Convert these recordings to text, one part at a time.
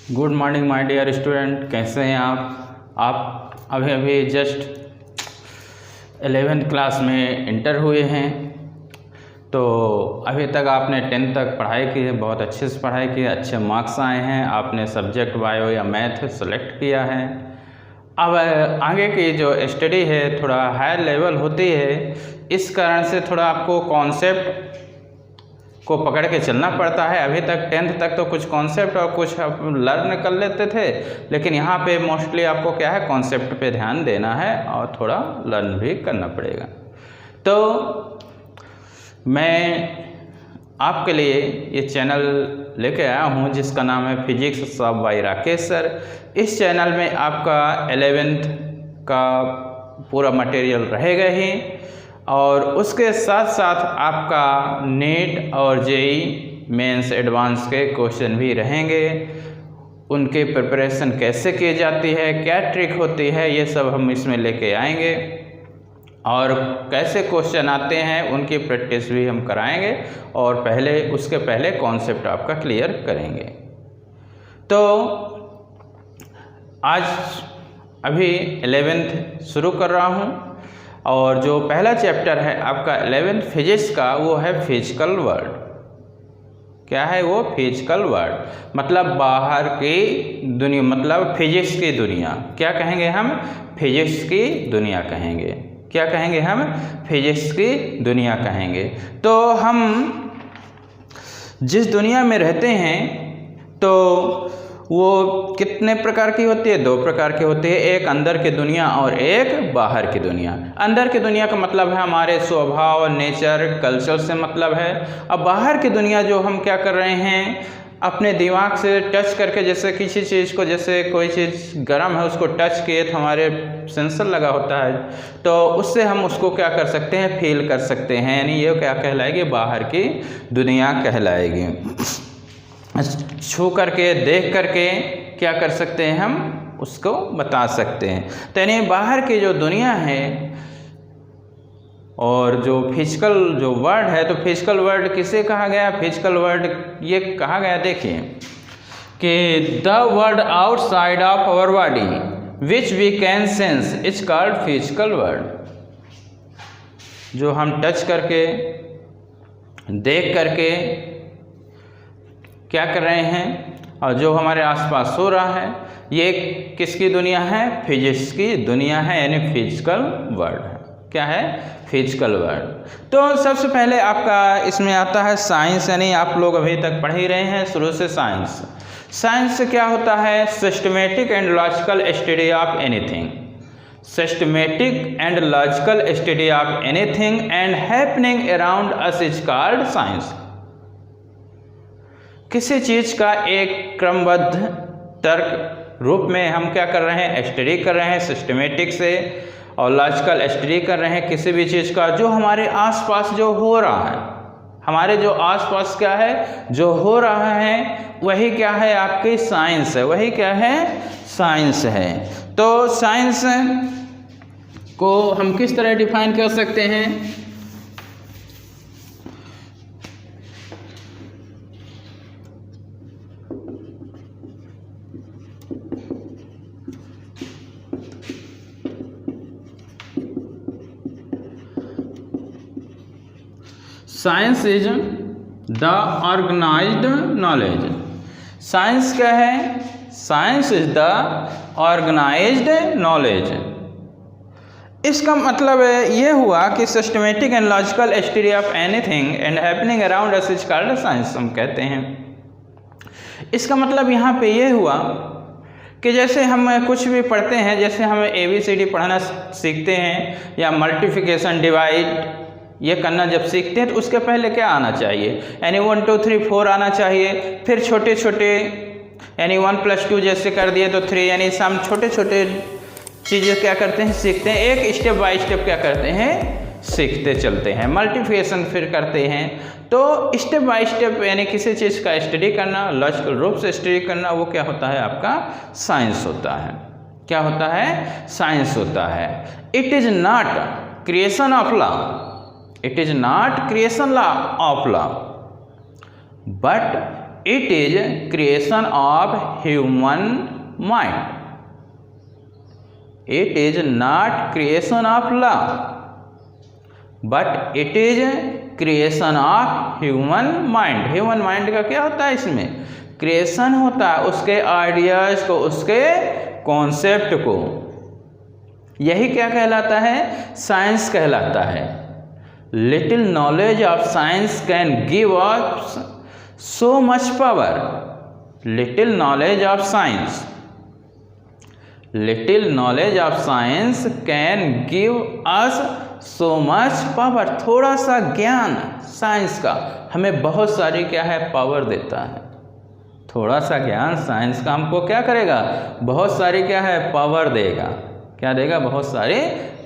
Good morning my dear student, कैसे हैं आप अभी अभी जस्ट 11th क्लास में इंटर हुए हैं। तो अभी तक आपने 10th तक पढ़ाई की है, बहुत अच्छे से पढ़ाई की है, अच्छे मार्क्स आए हैं, आपने सब्जेक्ट बायो या मैथ सेलेक्ट किया है। अब आगे की जो स्टडी है थोड़ा हायर लेवल होती है, इस कारण से थोड़ा आपको कॉन्सेप्ट को पकड़ के चलना पड़ता है। अभी तक 10th तक तो कुछ कॉन्सेप्ट और कुछ आप लर्न कर लेते थे, लेकिन यहाँ पे मोस्टली आपको क्या है, कॉन्सेप्ट पे ध्यान देना है और थोड़ा लर्न भी करना पड़ेगा। तो मैं आपके लिए ये चैनल लेके आया हूँ जिसका नाम है फिजिक्स बाय राकेश सर। इस चैनल में आपका 11th का पूरा मटेरियल रहेगा ही, और उसके साथ साथ आपका नीट और जेई मेंस एडवांस के क्वेश्चन भी रहेंगे। उनके प्रिपरेशन कैसे की जाती है, क्या ट्रिक होती है, ये सब हम इसमें लेके आएंगे, और कैसे क्वेश्चन आते हैं उनकी प्रैक्टिस भी हम कराएंगे, और उसके पहले कॉन्सेप्ट आपका क्लियर करेंगे। तो आज अभी 11th शुरू कर रहा हूँ, और जो पहला चैप्टर है आपका 11th फिजिक्स का वो है फिजिकल वर्ल्ड। क्या है वो? फिजिकल वर्ल्ड मतलब बाहर की दुनिया, मतलब फिजिक्स की दुनिया। क्या कहेंगे हम? फिजिक्स की दुनिया कहेंगे। क्या कहेंगे हम? फिजिक्स की दुनिया कहेंगे। तो हम जिस दुनिया में रहते हैं तो वो कितने प्रकार की होती है? 2 प्रकार की होती है, एक अंदर की दुनिया और एक बाहर की दुनिया। अंदर की दुनिया का मतलब है हमारे स्वभाव, नेचर, कल्चर से मतलब है। अब बाहर की दुनिया जो हम क्या कर रहे हैं, अपने दिमाग से टच करके, जैसे किसी चीज़ को, जैसे कोई चीज़ गर्म है उसको टच किए तो हमारे सेंसर लगा होता है, तो उससे हम उसको क्या कर सकते हैं, फील कर सकते हैं। यानी ये क्या कहलाएगी? बाहर की दुनिया कहलाएगी। छू करके, देख करके क्या कर सकते हैं, हम उसको बता सकते हैं। तो यानी बाहर की जो दुनिया है और जो फिजिकल जो वर्ड है, तो फिजिकल वर्ड किसे कहा गया? फिजिकल वर्ड ये कहा गया, देखिए कि the world outside of our body which we can sense is called physical world. जो हम टच करके, देख करके क्या कर रहे हैं और जो हमारे आसपास हो रहा है, ये किसकी दुनिया है? फिजिक्स की दुनिया है, यानी फिजिकल वर्ल्ड है। क्या है? Physical world. तो सबसे पहले आपका इसमें आता है साइंस, यानी आप लोग अभी तक पढ़ ही रहे हैं शुरू से साइंस। साइंस से क्या होता है? Systematic and logical study of anything. Systematic and logical study of anything and happening around us is called science. किसी चीज़ का एक क्रमबद्ध तर्क रूप में हम क्या कर रहे हैं? स्टडी कर रहे हैं सिस्टमेटिक से, और लॉजिकल स्टडी कर रहे हैं किसी भी चीज़ का जो हमारे आसपास जो हो रहा है। हमारे जो आसपास क्या है, जो हो रहा है, वही क्या है? आपकी साइंस है। वही क्या है? साइंस है। तो साइंस को हम किस तरह डिफाइन कर सकते हैं? Science is the organised knowledge. Science क्या है? Science is the organised knowledge. इसका मतलब ये हुआ कि systematic and logical study of anything and happening around us is called science हम कहते हैं। इसका मतलब यहाँ पे ये हुआ कि जैसे हम कुछ भी पढ़ते हैं, जैसे हम ABCD पढ़ना सीखते हैं या मल्टीप्लिकेशन, डिवाइड ये करना जब सीखते हैं, तो उसके पहले क्या आना चाहिए? यानी 1 2 3 4 आना चाहिए। फिर छोटे छोटे, यानी 1 + 2 जैसे कर दिए तो 3, यानी हम छोटे छोटे चीज़ें क्या करते हैं, सीखते हैं। एक स्टेप बाय स्टेप क्या करते हैं, सीखते चलते हैं। मल्टीप्लिकेशन फिर करते हैं। तो स्टेप बाय स्टेप यानी किसी चीज़ का स्टडी करना, लॉजिकल रूप से स्टडी करना, वो क्या होता है? आपका साइंस होता है। क्या होता है? साइंस होता है। It is not creation of law, It is not creation law of law, but it is creation of human mind. It is not creation of law but it is creation of human mind. Human mind का क्या होता है, इसमें creation होता है, उसके ideas को, उसके कॉन्सेप्ट को। यही क्या कहलाता है, साइंस कहलाता है। Little knowledge of science can give us so much power. Little knowledge of science, little knowledge of science can give us so much power. थोड़ा सा ज्ञान साइंस का हमें बहुत सारी क्या है, पावर देता है। थोड़ा सा ज्ञान साइंस का हमको क्या करेगा, बहुत सारी क्या है, पावर देगा। क्या देगा, बहुत सारी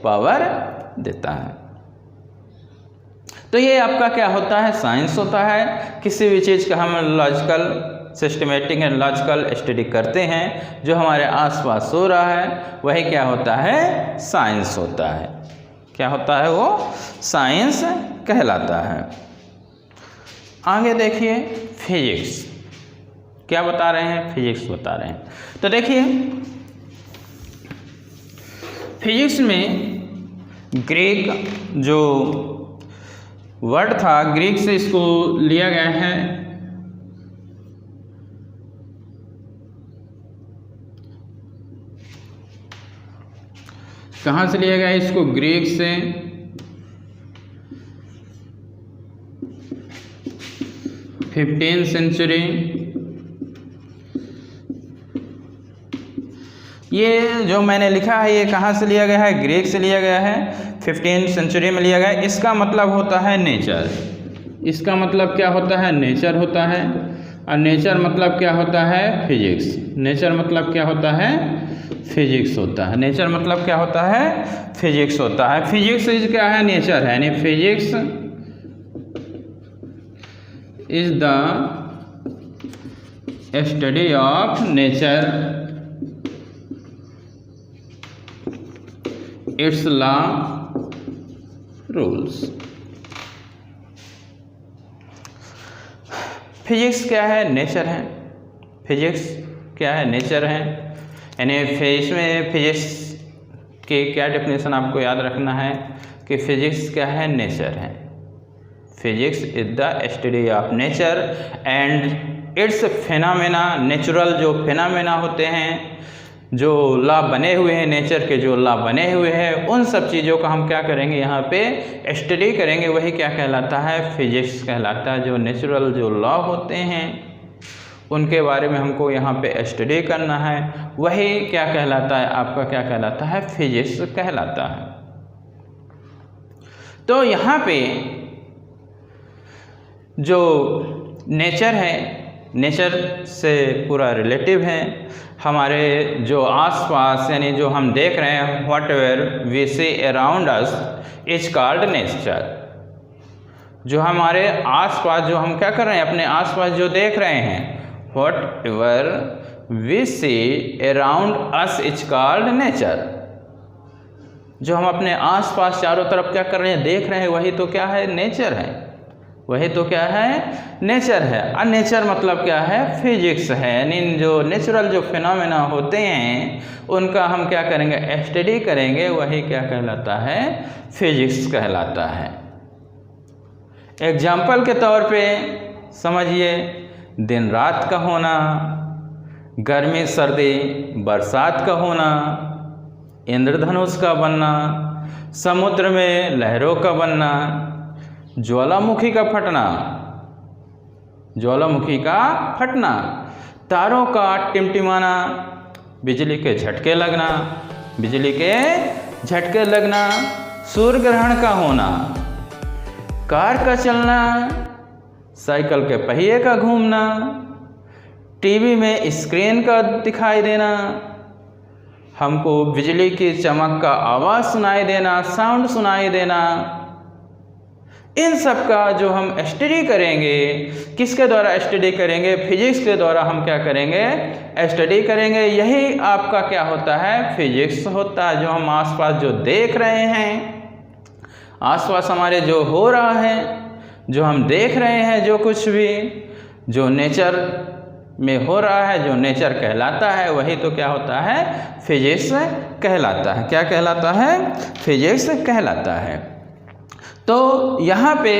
पावर देता है। तो ये आपका क्या होता है, साइंस होता है। किसी भी चीज़ का हम logical, systematic and logical study करते हैं, जो हमारे आसपास हो रहा है वही क्या होता है, साइंस होता है। क्या होता है, वो साइंस कहलाता है। आगे देखिए फिजिक्स, क्या बता रहे हैं, फिजिक्स बता रहे हैं। तो देखिए फिजिक्स में ग्रीक जो वर्ड था, ग्रीक से इसको लिया गया है। कहाँ से लिया गया है इसको, ग्रीक से। Fifteen century. ये जो मैंने लिखा है ये कहाँ से लिया गया है, ग्रीक से लिया गया है, 15 सेंचुरी में लिया गया है। इसका मतलब होता है नेचर। इसका मतलब क्या होता है, नेचर होता है। और नेचर मतलब क्या होता है, फिजिक्स। नेचर मतलब क्या होता है, फिजिक्स होता है। नेचर मतलब क्या होता है, फिजिक्स होता है। फिजिक्स इज क्या है, नेचर है, यानी physics is the study of nature, it's law, rules. Physics क्या है, नेचर है। फिजिक्स क्या है, नेचर है। यानी इसमें फिजिक्स की क्या डेफिनेशन आपको याद रखना है कि फिजिक्स क्या है, नेचर है। Physics is the study of nature and it's phenomena. Natural जो फिनोमेना होते हैं, जो लॉ बने हुए हैं, नेचर के जो लॉ बने हुए हैं, उन सब चीज़ों का हम क्या करेंगे, यहाँ पे स्टडी करेंगे। वही क्या कहलाता है, फिजिक्स कहलाता है। जो नेचुरल जो लॉ होते हैं उनके बारे में हमको यहाँ पे स्टडी करना है, वही क्या कहलाता है, आपका क्या कहलाता है, फिजिक्स कहलाता है। तो यहाँ पे जो नेचर है, नेचर से पूरा रिलेटिव है। हमारे जो आसपास यानी जो हम देख रहे हैं, whatever we see around us is called nature. जो हमारे आसपास जो हम क्या कर रहे हैं, अपने आसपास जो देख रहे हैं, whatever we see around us is called nature. जो हम अपने आसपास चारों तरफ क्या कर रहे हैं, देख रहे हैं, वही तो क्या है, नेचर है। वही तो क्या है, नेचर है। और नेचर मतलब क्या है, फिजिक्स है। यानी जो नेचुरल जो फिनोमेना होते हैं उनका हम क्या करेंगे, स्टडी करेंगे, वही क्या कहलाता है, फिजिक्स कहलाता है। एग्जाम्पल के तौर पे समझिए, दिन रात का होना, गर्मी सर्दी बरसात का होना, इंद्रधनुष का बनना, समुद्र में लहरों का बनना, ज्वालामुखी का फटना, ज्वालामुखी का फटना, तारों का टिमटिमाना, बिजली के झटके लगना, बिजली के झटके लगना, सूर्य ग्रहण का होना, कार का चलना, साइकिल के पहिए का घूमना, टीवी में स्क्रीन का दिखाई देना, हमको बिजली की चमक का आवाज़ सुनाई देना, साउंड सुनाई देना। इन सब का जो हम स्टडी करेंगे, किसके द्वारा स्टडी करेंगे, फिजिक्स के द्वारा हम क्या करेंगे, स्टडी करेंगे। यही आपका क्या होता है, फिजिक्स होता है। जो हम आसपास जो देख रहे हैं, आसपास हमारे जो हो रहा है, जो हम देख रहे हैं, जो कुछ भी, जो नेचर में हो रहा है, जो नेचर कहलाता है, वही तो क्या होता है, फिजिक्स कहलाता है। क्या कहलाता है, फिजिक्स कहलाता है। तो यहाँ पे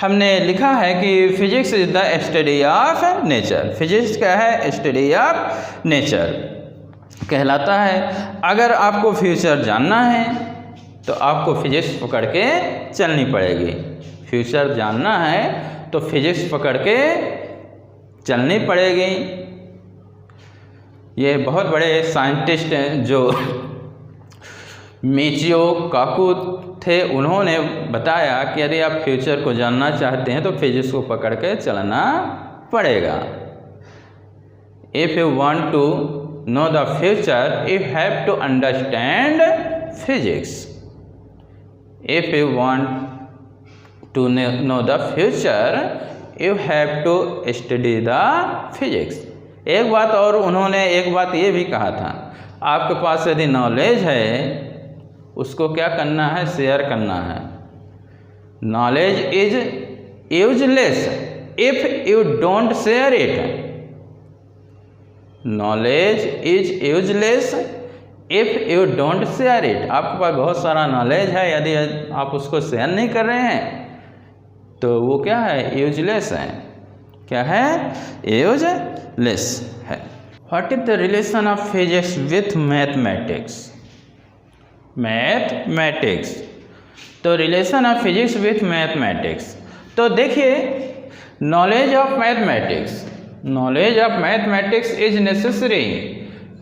हमने लिखा है कि physics is the study of nature. Physics क्या है, स्टडी ऑफ नेचर कहलाता है। अगर आपको फ्यूचर जानना है तो आपको फिजिक्स पकड़ के चलनी पड़ेगी। फ्यूचर जानना है तो फिजिक्स पकड़ के चलनी पड़ेगी। ये बहुत बड़े साइंटिस्ट हैं जो मिचियो काकू थे, उन्होंने बताया कि यदि आप फ्यूचर को जानना चाहते हैं तो फिजिक्स को पकड़ के चलना पड़ेगा। If you want to know the future you have to understand physics. If you want to know the future you have to study the physics. एक बात और उन्होंने एक बात ये भी कहा था, आपके पास यदि नॉलेज है उसको क्या करना है, शेयर करना है। Knowledge is useless if you don't share it. Knowledge is useless if you don't share it. आपके पास बहुत सारा नॉलेज है, यदि आप उसको शेयर नहीं कर रहे हैं तो वो क्या है, यूजलेस है। क्या है, यूजलेस है। What is the relation of physics with mathematics. Mathematics, तो relation of physics with mathematics. तो देखिए, knowledge of mathematics, knowledge of mathematics is necessary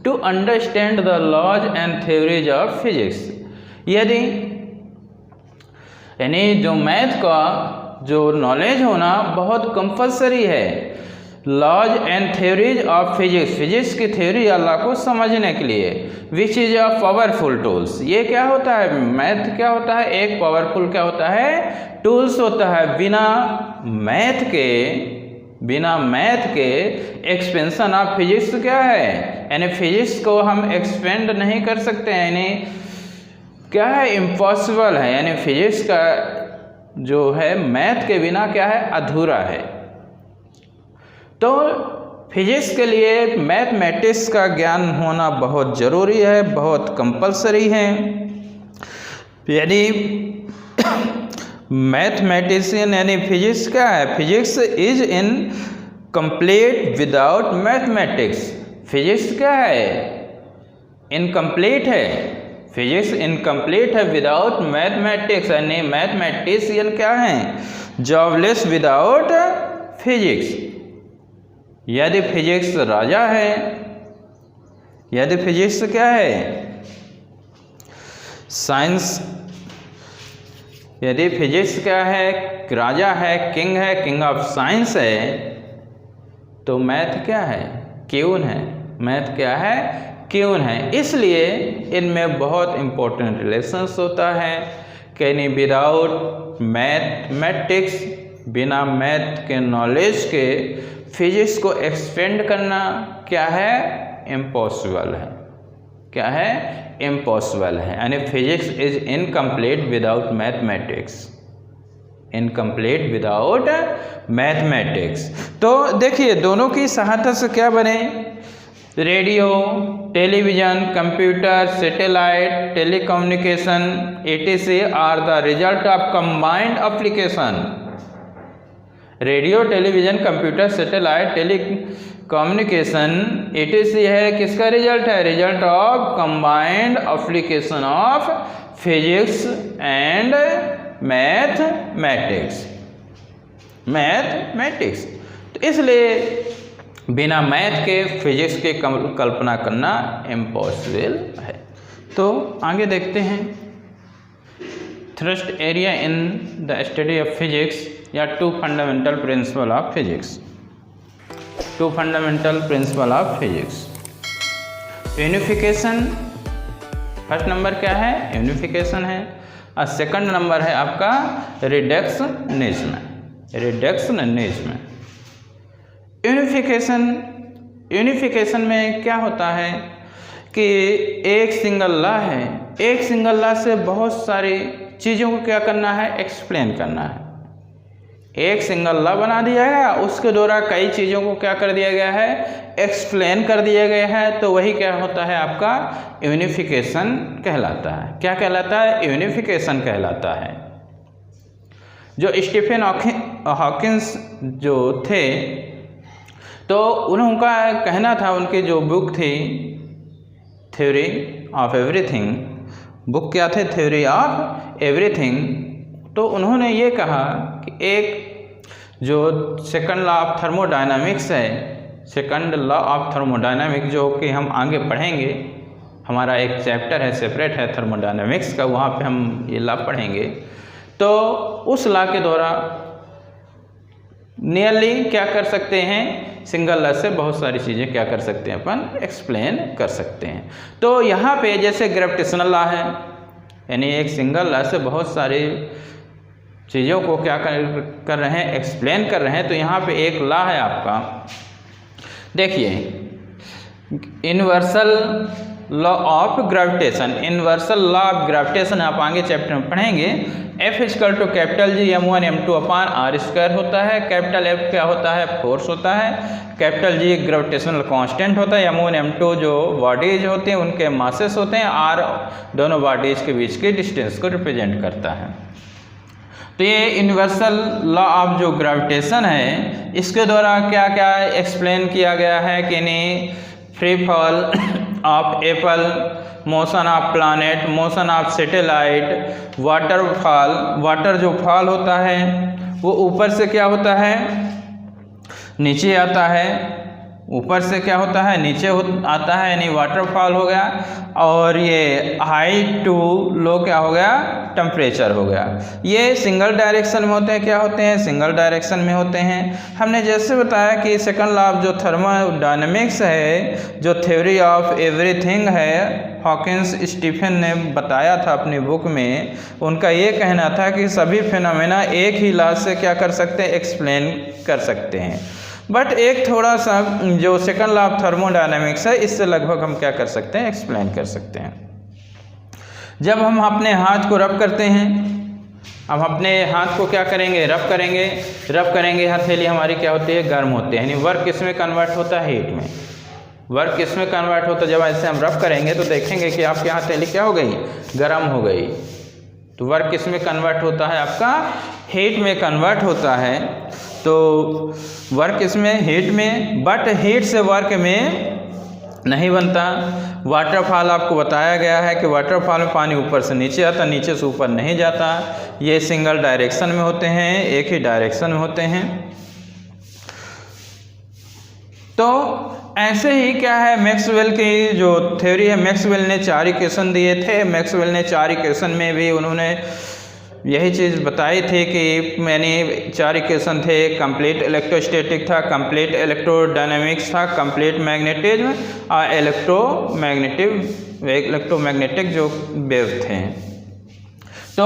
to understand the laws and theories of physics. यदि यानी जो math का जो knowledge होना बहुत कंपलसरी है laws and theories of physics, physics की थ्योरी या लॉ को समझने के लिए, which is a powerful tools. ये क्या होता है, मैथ क्या होता है, एक पावरफुल क्या होता है, टूल्स होता है। बिना मैथ के एक्सपेंशन ऑफ फिजिक्स क्या है, यानी फिजिक्स को हम एक्सपेंड नहीं कर सकते हैं, यानी क्या है, इम्पॉसिबल है। यानी फिजिक्स का जो है मैथ के बिना क्या है, अधूरा है। तो फिजिक्स के लिए मैथमेटिक्स का ज्ञान होना बहुत ज़रूरी है, बहुत कंपलसरी है। यदि मैथमेटिशियन यानी फिजिक्स क्या है, physics is in complete without mathematics. Physics क्या है, इनकम्प्लीट है। फिजिक्स इनकम्प्लीट है विदाउट मैथमेटिक्स, यानी मैथमेटिशियन क्या है, जॉबलेस विदाउट फिजिक्स। यदि फिजिक्स राजा है, यदि फिजिक्स क्या है, साइंस, यदि फिजिक्स क्या है, राजा है, किंग ऑफ साइंस है, तो मैथ क्या है, क्यून है। मैथ क्या है, क्यून है। इसलिए इनमें बहुत इम्पोर्टेंट रिलेशंस होता है कि विदाउट मैथमेटिक्स, बिना मैथ के नॉलेज के फिजिक्स को एक्सपेंड करना क्या है, इम्पॉसिबल है। क्या है, इम्पॉसिबल है। यानी physics is incomplete without mathematics, incomplete without mathematics. तो देखिए, दोनों की सहायता से क्या बने, radio, television, computer, satellite, telecommunication etc are the result of combined application. Radio, television, computer, satellite, telecommunication etc है किसका रिजल्ट है, result of combined application of physics and mathematics. तो इसलिए बिना मैथ के फिजिक्स के कल्पना करना इम्पॉसिबल है। तो आगे देखते हैं, thrust area in the study of physics या two fundamental principle of physics. Two fundamental principle of physics. Unification, first number क्या है, यूनिफिकेशन है, और सेकंड नंबर है आपका रिडक्शनिज्म। यूनिफिकेशन में क्या होता है कि एक सिंगल लॉ है, एक सिंगल लॉ से बहुत सारी चीज़ों को क्या करना है, एक्सप्लेन करना है। एक सिंगल लॉ बना दिया गया, उसके द्वारा कई चीज़ों को क्या कर दिया गया है, एक्सप्लेन कर दिया गया है। तो वही क्या होता है, आपका यूनिफिकेशन कहलाता है। क्या कहलाता है, यूनिफिकेशन कहलाता है। जो स्टीफन हॉकिंस जो थे, तो उनका कहना था, उनकी जो बुक थी थ्योरी ऑफ एवरीथिंग, बुक क्या थे, थ्योरी ऑफ एवरीथिंग। तो उन्होंने ये कहा कि एक जो सेकंड लॉ ऑफ थर्मोडायनामिक्स है, सेकंड लॉ ऑफ थर्मोडायनामिक्स जो कि हम आगे पढ़ेंगे, हमारा एक चैप्टर है सेपरेट है थर्मोडायनामिक्स का, वहाँ पे हम ये लॉ पढ़ेंगे। तो उस लॉ के द्वारा नियरली क्या कर सकते हैं, सिंगल लॉ से बहुत सारी चीज़ें क्या कर सकते हैं, अपन एक्सप्लेन कर सकते हैं। तो यहाँ पे जैसे ग्रेविटेशनल लॉ है, यानी एक सिंगल लॉ से बहुत सारी चीज़ों को क्या कर रहे हैं, एक्सप्लेन कर रहे हैं। तो यहाँ पे एक लॉ है आपका, देखिए, universal law of gravitation. Universal law of gravitation आप आगे चैप्टर में पढ़ेंगे। F equal to capital G m1 m2 upon r square होता है। कैपिटल F क्या होता है, फोर्स होता है। कैपिटल G ग्रेविटेशनल कांस्टेंट होता है। m1 m2 जो बॉडीज होते हैं उनके मासेस होते हैं। r दोनों बॉडीज के बीच के डिस्टेंस को रिप्रेजेंट करता है। तो ये यूनिवर्सल लॉ ऑफ जो ग्रेविटेशन है, इसके द्वारा क्या क्या एक्सप्लेन किया गया है कि नहीं, free fall of Apple, motion of planet, motion of satellite, waterfall, water जो फॉल होता है वो ऊपर से क्या होता है, नीचे आता है, ऊपर से क्या होता है, नीचे आता है, यानी वाटरफॉल हो गया। और ये हाई टू लो क्या हो गया, टेम्परेचर हो गया। ये सिंगल डायरेक्शन में होते हैं, क्या होते हैं, सिंगल डायरेक्शन में होते हैं। हमने जैसे बताया कि सेकंड लॉ ऑफ जो थर्मोडायनेमिक्स है, जो थ्योरी ऑफ एवरीथिंग है, हॉकिंस स्टीफन ने बताया था अपनी बुक में। उनका ये कहना था कि सभी फिनोमेना एक ही लॉ से क्या कर सकते हैं, एक्सप्लेन कर सकते हैं। बट एक थोड़ा सा जो सेकंड लॉ ऑफ थर्मोडायनेमिक्स है, इससे लगभग हम क्या कर सकते हैं, एक्सप्लेन कर सकते हैं। जब हम अपने हाथ को रब करते हैं, हम अपने हाथ को क्या करेंगे, रब करेंगे, रब करेंगे, हथेली हमारी क्या होती है, गर्म होती है, यानी वर्क किसमें कन्वर्ट होता है, हीट में। वर्क किसमें कन्वर्ट होता है, जब ऐसे हम रब करेंगे तो देखेंगे कि आपकी हथेली क्या हो गई, गर्म हो गई। तो वर्क किसमें कन्वर्ट होता है, आपका हीट में कन्वर्ट होता है। तो वर्क इसमें हीट में, बट हीट से वर्क में नहीं बनता। वाटरफॉल आपको बताया गया है कि वाटरफॉल में पानी ऊपर से नीचे आता, नीचे से ऊपर नहीं जाता। ये सिंगल डायरेक्शन में होते हैं, एक ही डायरेक्शन में होते हैं। तो ऐसे ही क्या है, मैक्सवेल की जो थ्योरी है, मैक्सवेल ने 4 इक्वेशन दिए थे। मैक्सवेल ने 4 इक्वेशन में भी उन्होंने यही चीज़ बताई थी कि मैंने 4 इक्वेशन थे, कंप्लीट इलेक्ट्रोस्टैटिक था, कंप्लीट इलेक्ट्रोडायनेमिक्स था, कंप्लीट मैग्नेटिज्म और इलेक्ट्रोमैग्नेटिक जो वेव थे। तो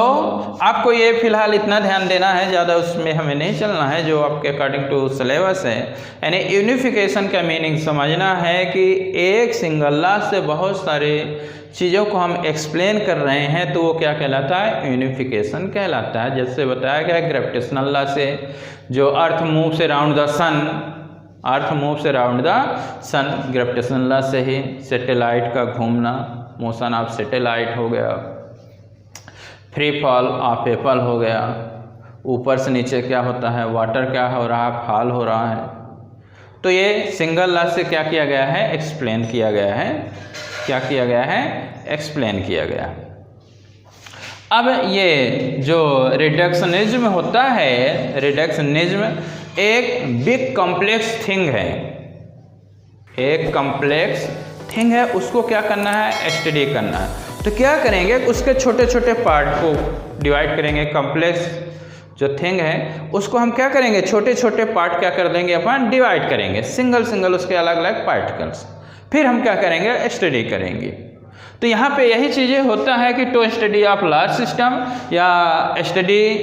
आपको ये फिलहाल इतना ध्यान देना है, ज़्यादा उसमें हमें नहीं चलना है, जो आपके अकॉर्डिंग टू सिलेबस है। यानी यूनिफिकेशन का मीनिंग समझना है कि एक सिंगल लॉ से बहुत सारे चीज़ों को हम एक्सप्लेन कर रहे हैं, तो वो क्या कहलाता है, यूनिफिकेशन कहलाता है। जैसे बताया गया ग्रेविटेशनल लॉ से, जो अर्थ मूव से round the sun, earth move से round the sun, gravitational law से ही। सैटेलाइट का घूमना, मोशन ऑफ सैटेलाइट हो गया। फ्री फॉल ऑफ एप्पल हो गया, ऊपर से नीचे क्या होता है, वाटर क्या हो रहा है, फॉल हो रहा है। तो ये सिंगल लॉ से क्या किया गया है, एक्सप्लेन किया गया है। क्या किया गया है, एक्सप्लेन किया गया। अब ये जो रिडक्शनिज्म होता है, रिडक्शनिज्म एक बिग कॉम्प्लेक्स थिंग है, एक कॉम्प्लेक्स थिंग है, उसको क्या करना है, स्टडी करना है। तो क्या करेंगे, उसके छोटे छोटे पार्ट को डिवाइड करेंगे। कॉम्प्लेक्स जो थिंग है उसको हम क्या करेंगे, छोटे छोटे पार्ट क्या कर देंगे, अपन डिवाइड करेंगे, सिंगल सिंगल उसके अलग अलग पार्टिकल्स। फिर हम क्या करेंगे, स्टडी करेंगे। तो यहाँ पे यही चीज़ें होता है कि to study of large system या study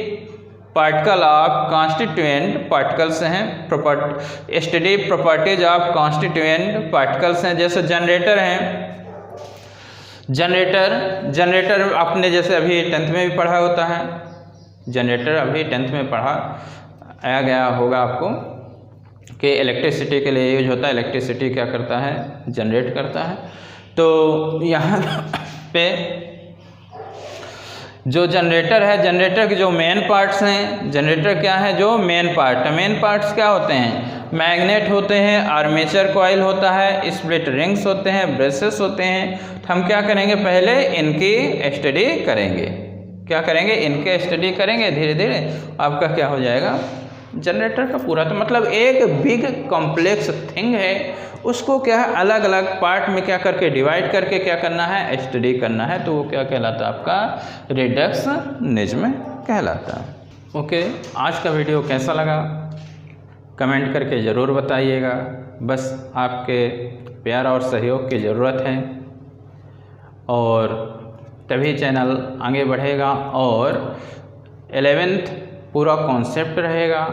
particle of constituent particles हैं, study properties of constituent particles हैं। जैसे जनरेटर हैं, जनरेटर आपने जैसे अभी 10th में भी पढ़ा होता है, जनरेटर अभी 10th में पढ़ा, आया गया होगा आपको कि इलेक्ट्रिसिटी के लिए यूज होता है। इलेक्ट्रिसिटी क्या करता है, जनरेट करता है। तो यहाँ पे जो जनरेटर है, जनरेटर के जो मेन पार्ट्स हैं, जनरेटर क्या है, जो मेन पार्ट्स क्या होते हैं, मैग्नेट होते हैं, आर्मेचर कॉइल होता है, स्प्लिट रिंग्स होते हैं, ब्रेसेस होते हैं। तो हम क्या करेंगे, पहले इनकी स्टडी करेंगे। क्या करेंगे, इनके स्टडी करेंगे। धीरे धीरे आपका क्या हो जाएगा, जनरेटर का पूरा। तो मतलब एक बिग कॉम्प्लेक्स थिंग है, उसको क्या है अलग अलग पार्ट में क्या करके डिवाइड करके क्या करना है, स्टडी करना है। तो वो क्या कहलाता है, आपका रिडक्शनिज्म कहलाता है। ओके, आज का वीडियो कैसा लगा कमेंट करके ज़रूर बताइएगा। बस आपके प्यार और सहयोग की ज़रूरत है, और तभी चैनल आगे बढ़ेगा और 11th पूरा कॉन्सेप्ट रहेगा।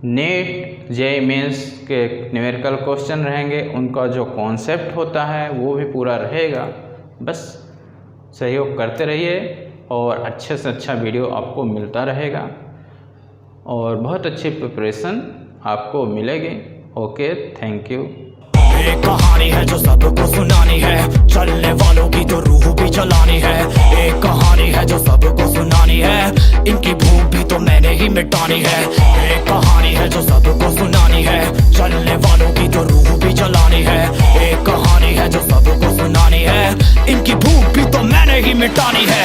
नीट जेईई मेंस के न्यूमेरिकल क्वेश्चन रहेंगे, उनका जो कॉन्सेप्ट होता है वो भी पूरा रहेगा। बस सहयोग करते रहिए और अच्छे से अच्छा वीडियो आपको मिलता रहेगा और बहुत अच्छी प्रिपरेशन आपको मिलेगी। Okay, thank you. एक कहानी है जो सबको सुनानी है, चलने वालों की तो रूह भी जलानी है। एक कहानी है जो सबको सुनानी है, इनकी भूख भी तो मैंने ही मिटानी है। एक कहानी है जो सबको सुनानी है, चलने वालों की तो रूह भी जलानी है। एक कहानी है जो सबको सुनानी है, इनकी भूख भी तो मैंने ही मिटानी है।